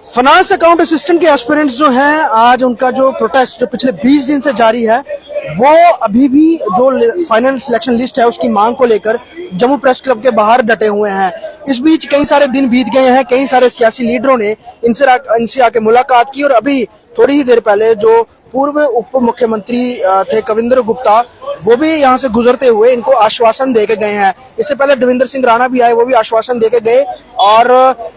Finance account assistant के aspirants जो हैं, आज उनका जो प्रोटेस्ट जो पिछले 20 दिन से जारी है, वो अभी भी जो फाइनल सिलेक्शन लिस्ट है उसकी मांग को लेकर जम्मू प्रेस क्लब के बाहर डटे हुए हैं। इस बीच कई सारे दिन बीत गए हैं, कई सारे सियासी लीडरों ने इनसे आके मुलाकात की और अभी थोड़ी ही देर पहले जो पूर्व उप मुख्यमंत्री थे कविंद्र गुप्ता, वो भी यहाँ से गुजरते हुए इनको आश्वासन देके गए हैं। इससे पहले देवेंद्र सिंह राणा भी आए, वो भी आश्वासन देके गए और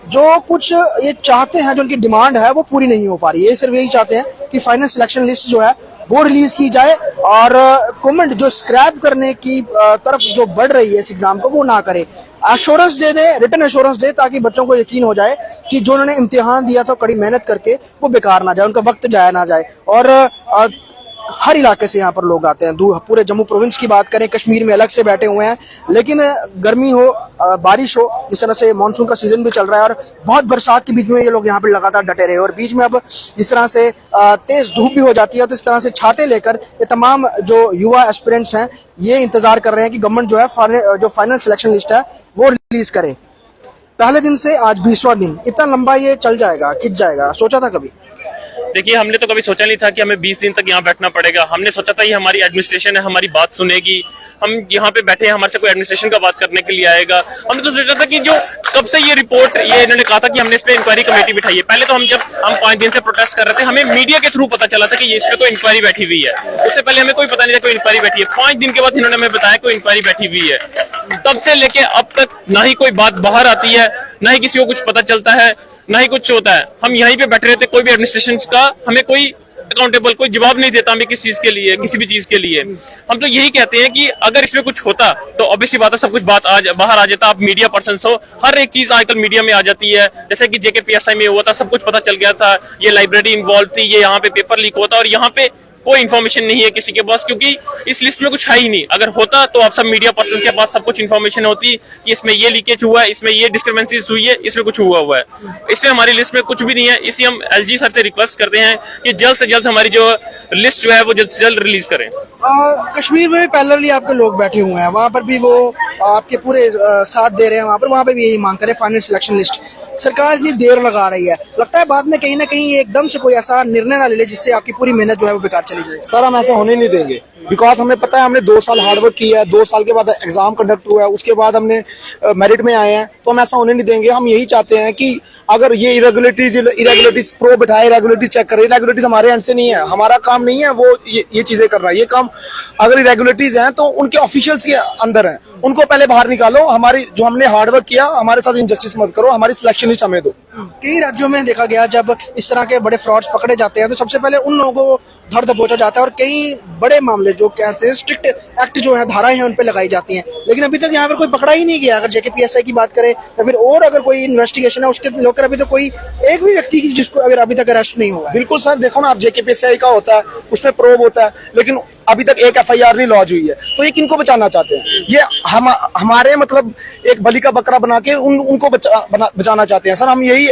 जो कुछ ये चाहते हैं, जो उनकी डिमांड है वो पूरी नहीं हो पा रही है। ये सिर्फ यही चाहते हैं कि फाइनल सिलेक्शन लिस्ट जो है वो रिलीज की जाए और गवर्नमेंट जो स्क्रैप करने की तरफ जो बढ़ रही है इस एग्जाम को, वो ना करे। एश्योरेंस दे दे, रिटर्न एश्योरेंस दे, ताकि बच्चों को यकीन हो जाए कि जो उन्होंने इम्तिहान दिया था कड़ी मेहनत करके, वो बेकार ना जाए, उनका वक्त जाया ना जाए। और हर इलाके से यहाँ पर लोग आते हैं, पूरे जम्मू प्रोविंस की बात करें, कश्मीर में अलग से बैठे हुए हैं। लेकिन गर्मी हो, बारिश हो, जिस तरह से मानसून का सीजन भी चल रहा है और बहुत बरसात के बीच में ये लोग यहाँ पर लगातार डटे रहे, और बीच में अब जिस तरह से तेज धूप भी हो जाती है, तो इस तरह से छाते लेकर ये तमाम जो युवा एस्पिरेंट्स हैं ये इंतजार कर रहे हैं कि गवर्नमेंट जो है जो फाइनल सिलेक्शन लिस्ट है वो रिलीज करे। पहले दिन से आज 20वां दिन, इतना लंबा ये चल जाएगा, खिंच जाएगा, सोचा था कभी? देखिए, हमने तो कभी सोचा नहीं था कि हमें 20 दिन तक यहाँ बैठना पड़ेगा। हमने सोचा था ये हमारी एडमिनिस्ट्रेशन है, हमारी बात सुनेगी, हम यहाँ पे बैठे हैं, हमारे से कोई एडमिनिस्ट्रेशन का बात करने के लिए आएगा। हमने तो सोचा था कि जो कब से ये रिपोर्ट, ये इन्होंने कहा था कि हमने इस पे इंक्वायरी कमेटी बिठाई है। पहले तो जब हम 5 दिन से प्रोटेस्ट कर रहे थे, हमें मीडिया के थ्रू पता चला था कि ये इस पे कोई इंक्वायरी बैठी हुई है। उससे पहले हमें कोई पता नहीं था कोई इंक्वायरी बैठी है। 5 दिन के बाद इन्होंने हमें बताया कोई इंक्वायरी बैठी हुई है। तब से लेके अब तक ना ही कोई बात बाहर आती है, ना ही किसी को कुछ पता चलता है, ना ही कुछ होता है। हम यहीं पे बैठे रहते, कोई भी एडमिनिस्ट्रेशन का हमें कोई अकाउंटेबल कोई जवाब नहीं देता हमें किस चीज के लिए, किसी भी चीज के लिए। हम तो यही कहते हैं कि अगर इसमें कुछ होता तो ऑब्वियसली बात है, सब कुछ बाहर आ जाता। आप मीडिया पर्सन हो, हर एक चीज आजकल मीडिया में आ जाती है। जैसे कि JKPSI में हुआ था, सब कुछ पता चल गया था, ये लाइब्रेरी इन्वॉल्व थी, ये यहाँ पे पेपर लीक होता, और यहाँ पे कोई इन्फॉर्मेशन नहीं है किसी के पास, क्योंकि इस लिस्ट में कुछ है ही नहीं। अगर होता तो आप सब मीडिया पर्सन के पास सब कुछ इन्फॉर्मेशन होती कि इसमें ये लीकेज हुआ है, इसमें ये डिस्क्रिपेंसीज हुई है, इसमें कुछ हुआ है। इसमें हमारी लिस्ट में कुछ भी नहीं है। इसलिए हम LG सर से रिक्वेस्ट करते हैं कि जल्द से जल्द हमारी जो लिस्ट जो है वो जल्द से जल्द रिलीज करें। कश्मीर में पैरेलली आपके लोग बैठे हुए हैं, वहाँ पर भी वो आपके पूरे साथ दे रहे हैं, वहाँ पे भी यही मांग करें फाइनल सिलेक्शन लिस्ट। सरकार इतनी देर लगा रही है, लगता है बाद में कहीं ना कहीं एकदम से कोई ऐसा निर्णय ना ले ले जिससे आपकी पूरी मेहनत जो है वो बेकार चली जाए। सर, हम ऐसा होने नहीं देंगे, बिकॉज हमें पता है हमने 2 साल हार्डवर्क किया है, 2 साल के बाद एग्जाम कंडक्ट हुआ है, उसके बाद हमने मेरिट में आए हैं, तो हम ऐसा होने नहीं देंगे। हम यही चाहते हैं कि अगर ये इरेगुलरिटीज प्रो बिठाए, इरेगुलरिटीज चेक करे। इरेगुलरिटीज हमारे एंड से नहीं है, हमारा काम नहीं है वो ये चीजें कर रहा है। ये काम अगर इरेगुलरिटीज हैं तो उनके ऑफिशियल्स के अंदर है, उनको पहले बाहर निकालो। हमारी जो हमने हार्डवर्क किया, हमारे साथ इनजस्टिस मत करो, हमारी सिलेक्शन लिस्ट हमें दो। कई राज्यों में देखा गया जब इस तरह के बड़े फ्रॉड्स पकड़े जाते हैं तो सबसे पहले उन लोगों को धर दबोचा जाता है और कई बड़े मामले जो कहते हैं स्ट्रिक्ट एक्ट जो है, धाराएं हैं, उन पे लगाई जाती हैं। लेकिन अभी तक यहाँ पर कोई पकड़ा ही नहीं गया। अगर JKPSI की बात करें या फिर और अगर कोई इन्वेस्टिगेशन है उसके लेकर अभी तो कोई एक भी व्यक्ति की जिसको अभी तक अरेस्ट नहीं हुआ है। बिल्कुल सर, देखो ना आप, JKPSI का होता है, उसमें प्रोब होता है, लेकिन अभी तक एक FIR नहीं लॉन्च हुई है। तो ये किनको बचाना चाहते हैं? ये हमारे मतलब एक बलि का बकरा बना के उनको बचाना चाहते हैं। सर, हम यही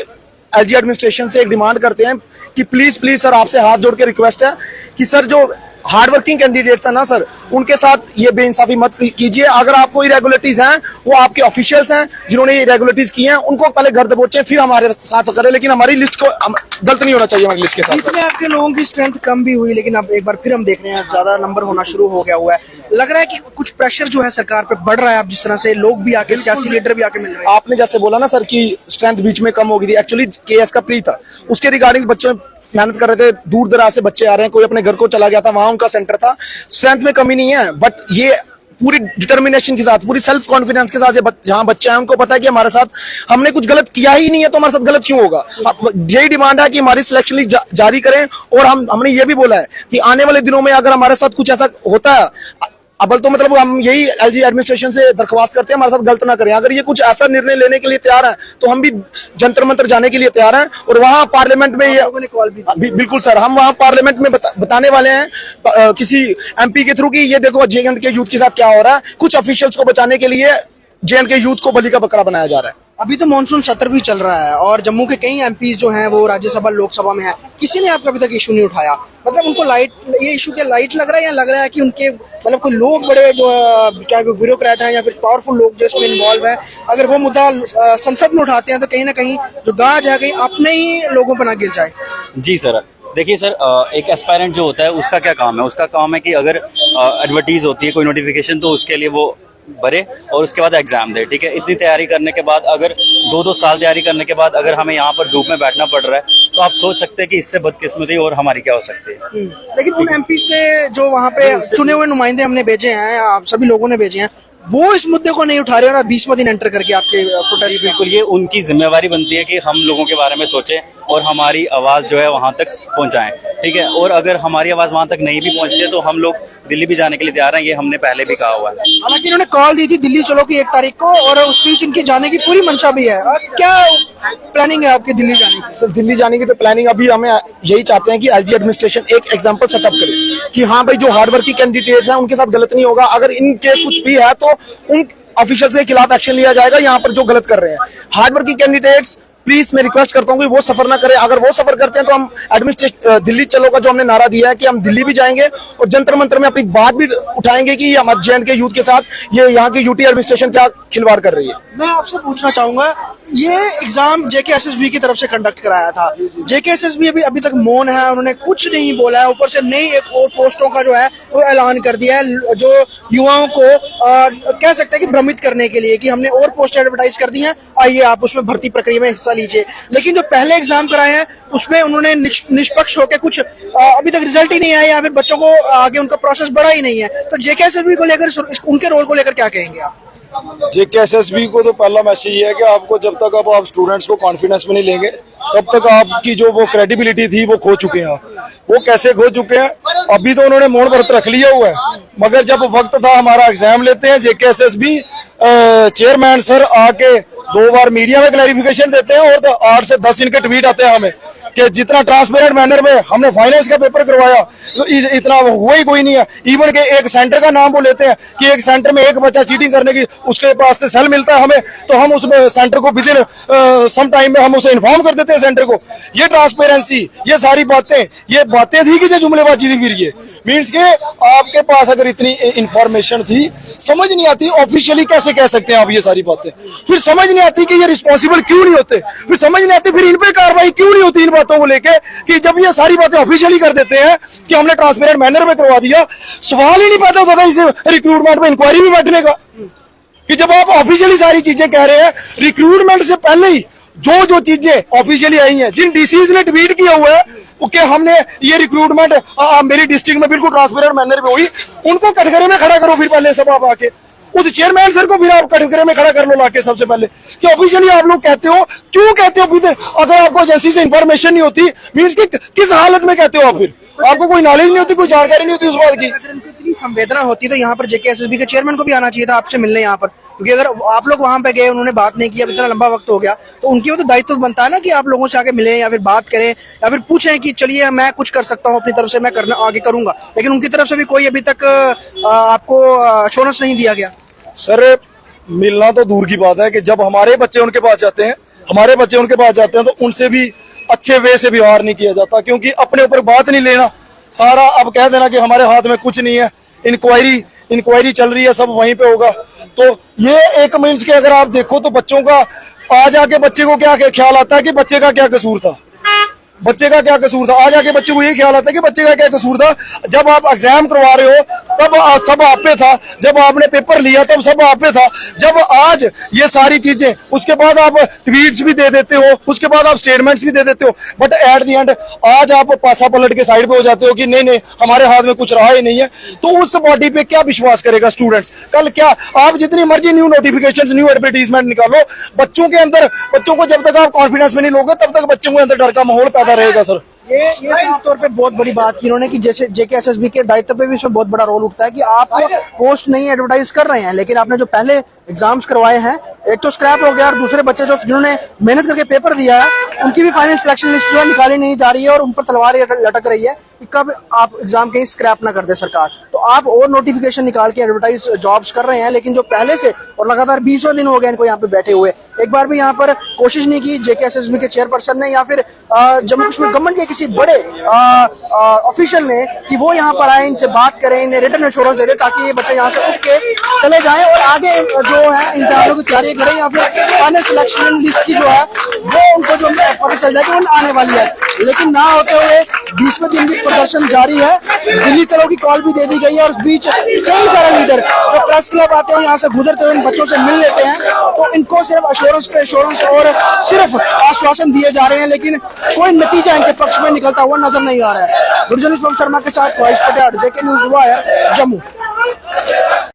LG एडमिनिस्ट्रेशन से एक डिमांड करते हैं कि प्लीज सर, आपसे हाथ जोड़ के रिक्वेस्ट है कि सर जो हार्ड वर्किंग कैंडिडेट्स हैं ना सर, उनके साथ ये बेइंसाफी मत कीजिए। अगर आपको इरेगुलरिटीज हैं, वो आपके ऑफिशियल्स हैं जिन्होंने इरेगुलरिटीज की हैं, उनको पहले घर दबोचे, फिर हमारे साथ करें। लेकिन हमारी लिस्ट को गलत नहीं होना चाहिए हमारी लिस्ट के साथ। इसमें आपके लोगों की स्ट्रेंथ कम भी हुई, लेकिन अब एक बार फिर हम देख रहे हैं ज्यादा नंबर होना शुरू हो गया हुआ है। लग रहा है कि कुछ प्रेशर जो है सरकार पे बढ़ रहा है। अब जिस तरह से लोग भी आके, सियासी लीडर भी आके मिल रहे हैं। आपने जैसे बोला ना सर कि स्ट्रेंथ बीच में कम हो गई थी, एक्चुअली KS का प्री था, उसके रिगार्डिंग बच्चों मेहनत कर रहे थे, दूर दराज से बच्चे आ रहे हैं, कोई अपने घर को चला गया था, वहां उनका सेंटर था। स्ट्रेंथ में कमी नहीं है, बट ये पूरी डिटर्मिनेशन के साथ, पूरी सेल्फ कॉन्फिडेंस के साथ जहां बच्चे हैं उनको पता है कि हमारे साथ हमने कुछ गलत किया ही नहीं है, तो हमारे साथ गलत क्यों होगा। यही डिमांड है कि हमारी सिलेक्शन लिस्ट जारी करें। और हमने ये भी बोला है कि आने वाले दिनों में अगर हमारे साथ कुछ ऐसा होता है, अब तो मतलब हम यही LG एडमिनिस्ट्रेशन से दरख्वास्त करते हैं हमारे साथ गलत ना करें। अगर ये कुछ ऐसा निर्णय लेने के लिए तैयार है तो हम भी जंतर मंतर जाने के लिए तैयार हैं। और वहां पार्लियामेंट में ये बिल्कुल सर, हम वहां पार्लियामेंट में बताने वाले हैं किसी MP के थ्रू कि ये देखो JNK यूथ के साथ क्या हो रहा है। कुछ ऑफिशियल्स को बचाने के लिए JNK यूथ को बलि का बकरा बनाया जा रहा है। अभी तो मानसून सत्र भी चल रहा है और जम्मू के कई एमपी जो हैं वो राज्यसभा लोकसभा में है, किसी ने आपका अभी तक इशू नहीं उठाया। मतलब उनको लाइट, ये इशू के लाइट लग रहा है या लग रहा है कि उनके मतलब कोई लोग बड़े जो चाहे वो ब्यूरोक्रेट हैं या फिर पावरफुल लोग जो इसमें इन्वॉल्व है, अगर वो मुद्दा संसद में उठाते हैं तो कहीं ना कहीं जो गाज है कहीं अपने ही लोगों पर ना गिर जाए। जी सर, देखिए सर, एक एस्पायरेंट जो होता है उसका क्या काम है? उसका काम है कि अगर एडवर्टीज होती है कोई नोटिफिकेशन तो उसके लिए वो भरे और उसके बाद एग्जाम दे। ठीक है, इतनी तैयारी करने के बाद अगर 2-2 साल तैयारी करने के बाद अगर हमें यहाँ पर धूप में बैठना पड़ रहा है तो आप सोच सकते हैं कि इससे बदकिस्मती और हमारी क्या हो सकती है। लेकिन उन एमपी से जो वहाँ पे चुने हुए नुमाइंदे हमने भेजे हैं, आप सभी लोगों ने भेजे हैं, वो इस मुद्दे को नहीं उठा रहे और 20वां दिन एंटर करके आपके प्रोटेस्ट। बिल्कुल, ये उनकी जिम्मेवारी बनती है कि हम लोगों के बारे में सोचें और हमारी आवाज जो है वहां तक पहुंचाएं। ठीक है, और अगर हमारी आवाज वहां तक नहीं भी पहुंचती है तो हम लोग दिल्ली भी जाने के लिए तैयार हैं, ये हमने पहले भी कहा हुआ है। हालांकि इन्होंने कॉल दी थी दिल्ली चलो की 1 तारीख को और उस बीच इनके जाने की पूरी मंशा भी है। क्या प्लानिंग है आपकी दिल्ली जाने की? सर दिल्ली जाने की तो प्लानिंग अभी हमें यही चाहते हैं कि एलजी एडमिनिस्ट्रेशन एक एग्जांपल सेटअप करे कि हाँ भाई जो हार्ड वर्किंग कैंडिडेट्स हैं उनके साथ गलत नहीं होगा। अगर इन केस कुछ भी है तो उन ऑफिशियल के खिलाफ एक्शन लिया जाएगा यहाँ पर जो गलत कर रहे हैं। हार्ड वर्किंग कैंडिडेट्स प्लीज मैं रिक्वेस्ट करता हूँ कि वो सफर ना करें। अगर वो सफर करते हैं तो हम एडमिनिस्ट्रेशन दिल्ली चलो का जो हमने नारा दिया है कि हम दिल्ली भी जाएंगे और जंतर मंतर में अपनी बात भी उठाएंगे कि हमारे जे के यूथ के साथ ये यहाँ की यूटी एडमिनिस्ट्रेशन क्या खिलवाड़ कर रही है। मैं आपसे पूछना चाहूंगा, ये एग्जाम जेकेएसएसबी की तरफ से कंडक्ट कराया था, जेकेएसएसबी अभी तक मौन है, उन्होंने कुछ नहीं बोला है। ऊपर से नई एक और पोस्टों का जो है वो ऐलान कर दिया है जो युवाओं को कह सकते हैं कि भ्रमित करने के लिए कि हमने और पोस्ट एडवर्टाइज कर दी हैं, आइए आप उसमें भर्ती प्रक्रिया में हिस्सा लीजिए। लेकिन जो पहले एग्जाम कराए हैं उसमें उन्होंने निष्पक्ष होकर कुछ अभी तक रिजल्ट ही नहीं आया या फिर बच्चों को आगे उनका प्रोसेस बढ़ा ही नहीं है। तो जेकेएसएसबी को लेकर, उनके रोल को लेकर क्या कहेंगे आप? जेकेएसएसबी को तो पहला मैसेज ये है कि आपको जब तक आप स्टूडेंट्स को कॉन्फिडेंस में नहीं लेंगे तब तक आपकी जो वो क्रेडिबिलिटी थी वो खो चुके हैं आप। वो कैसे खो चुके हैं? अभी तो उन्होंने मौन व्रत रख लिया हुआ है, मगर जब वक्त था हमारा एग्जाम लेते हैं जेकेएसएसबी चेयरमैन सर आके 2 बार मीडिया में क्लैरिफिकेशन देते हैं और 8 से 10 इनके ट्वीट आते हैं हमें कि जितना ट्रांसपेरेंट मैनर में हमने फाइनेंस का पेपर करवाया तो इतना हुआ ही कोई नहीं है। इवन के एक सेंटर का नाम वो लेते हैं कि एक सेंटर में एक बच्चा चीटिंग करने की उसके पास से सेल मिलता है हमें, तो हम उस सेंटर को विद इन सम टाइम में हम उसे इन्फॉर्म कर देते हैं सेंटर को। ये ट्रांसपेरेंसी, ये सारी बातें, ये बातें थी कि जो जुमलेबाजी थी। फिर ये मीन्स के आपके पास अगर इतनी इंफॉर्मेशन थी, समझ नहीं आती ऑफिशियली कैसे कह सकते हैं आप ये सारी बातें। फिर समझ नहीं आती कि ये रिस्पॉन्सिबल क्यों नहीं होते, फिर समझ नहीं आती फिर इन पे कार्रवाई क्यों नहीं होती इन बातों को लेके कि जब ये सारी बातें ऑफिशियली कर देते हैं कि हमने ट्रांसपेरेंट मैनर में करवा दिया, सवाल ही नहीं पैदा होता था इसे रिक्रूटमेंट में इंक्वायरी में बैठने का। कि जब आप ऑफिशियली सारी चीजें कह रहे हैं, रिक्रूटमेंट से पहले ही जो चीजें ऑफिशियली आई हैं, जिन डीसीज ने ट्वीट किया हुआ है कि हमने ये रिक्रूटमेंट मेरी डिस्ट्रिक्ट में बिल्कुल ट्रांसपेरेंट मैनर में हुई, उनको कटघरे में खड़ा करो। फिर पहले सब आप आके उस चेयरमैन सर को फिर आप कटघरे में खड़ा कर लो लाके सबसे पहले कि ऑफिशियली आप लोग कहते हो, क्यों कहते हो? फिर अगर आपको एजेंसी से इंफॉर्मेशन नहीं होती, मीन्स कि किस हालत में कहते हो आप? फिर आपको कोई नॉलेज नहीं होती, कोई जानकारी नहीं होती उस बात की। अगर इनको इतनी संवेदना होती तो यहाँ पर जेकेएसएसबी के चेयरमैन को भी आना चाहिए था आपसे मिलने यहाँ पर, क्योंकि अगर आप लोग वहां पे गए, उन्होंने बात नहीं की, अब इतना लंबा वक्त हो गया, तो उनकी वो तो दायित्व बनता है ना कि आप लोगों से आके मिलें या फिर बात करें या फिर पूछें कि चलिए मैं कुछ कर सकता हूँ अपनी तरफ से, मैं करना आगे करूंगा। लेकिन उनकी तरफ से भी कोई अभी तक आपको अश्योरेंस नहीं दिया गया। सर मिलना तो दूर की बात है कि जब हमारे बच्चे उनके पास जाते हैं, तो उनसे भी अच्छे वे से व्यवहार नहीं किया जाता, क्योंकि अपने ऊपर बात नहीं लेना, सारा अब कह देना कि हमारे हाथ में कुछ नहीं है, इंक्वायरी चल रही है, सब वहीं पे होगा। तो ये एक मीन्स के अगर आप देखो तो बच्चों का आज आके बच्चे को क्या ख्याल आता है कि बच्चे का क्या कसूर था, आज आके बच्चे को ये ख्याल आता है कि बच्चे का क्या कसूर था। जब आप एग्जाम करवा रहे हो तब सब आप पे था, जब आपने पेपर लिया तब सब आप पे था, जब आज ये सारी चीजें, उसके बाद आप ट्वीट्स भी दे देते हो, उसके बाद आप स्टेटमेंट्स भी दे देते हो, बट एट द एंड आज आप पासा पलट के साइड पे हो जाते हो कि नहीं हमारे हाथ में कुछ रहा ही नहीं है। तो उस बॉडी पे क्या विश्वास करेगा स्टूडेंट्स? कल क्या आप जितनी मर्जी न्यू नोटिफिकेशन, न्यू एडवर्टीजमेंट निकालो, बच्चों को जब तक आप कॉन्फिडेंस में नहीं लोगे तब तक बच्चों के अंदर डर का माहौल पैदा रहेगा। सर ये साफ तौर पे बहुत बड़ी बात की इन्होंने कि जैसे जेकेएसएसबी के दायित्व पे भी इसमें बहुत बड़ा रोल उठता है कि आप पोस्ट नहीं एडवर्टाइज कर रहे हैं, लेकिन आपने जो पहले एग्जाम्स करवाए हैं, एक तो स्क्रैप हो गया और दूसरे बच्चे जो जिन्होंने मेहनत करके पेपर दिया है उनकी भी फाइनल सिलेक्शन लिस्ट जो है निकाली नहीं जा रही है और उन पर तलवार लटक रही है कि कब आप एग्जाम कहीं स्क्रैप ना कर दे सरकार। तो आप और नोटिफिकेशन निकाल के एडवर्टाइज जॉब्स कर रहे हैं, लेकिन जो पहले से और लगातार 20वें दिन हो गए इनको यहाँ पे बैठे हुए, एक बार भी यहाँ पर कोशिश नहीं की JKSSB के चेयरपर्सन ने या फिर जम्मू कश्मीर गवर्नमेंट के किसी बड़े ऑफिशियल ने कि वो यहाँ पर आए, इनसे बात करें, इन्हें रिटर्न एश्योरेंस दे दे ताकि ये बच्चे यहाँ से उठ के चले जाएं और आगे जो है इम्तिहानों की तैयारी करें या फिर फाइनल सिलेक्शन लिस्ट की जो है वो उनको जो पता चल जाए कि वो आने वाली है। लेकिन ना होते हुए 20वें दिन भी प्रदर्शन जारी है, दिल्ली चलो की कॉल भी दे दी गई है और बीच कई सारे लीडर जो प्रेस क्लब आते हैं यहाँ से गुजरते हुए इन बच्चों से मिल लेते हैं, तो इनको सिर्फ एश्योरेंस पे एश्योरेंस और सिर्फ आश्वासन दिए जा रहे हैं, लेकिन कोई नतीजा इनके पक्ष में निकलता हुआ नजर नहीं आ रहा है। जर्नलिस्ट शर्मा के साथ ख्वाहिश Patel, JK news wire, Jammu.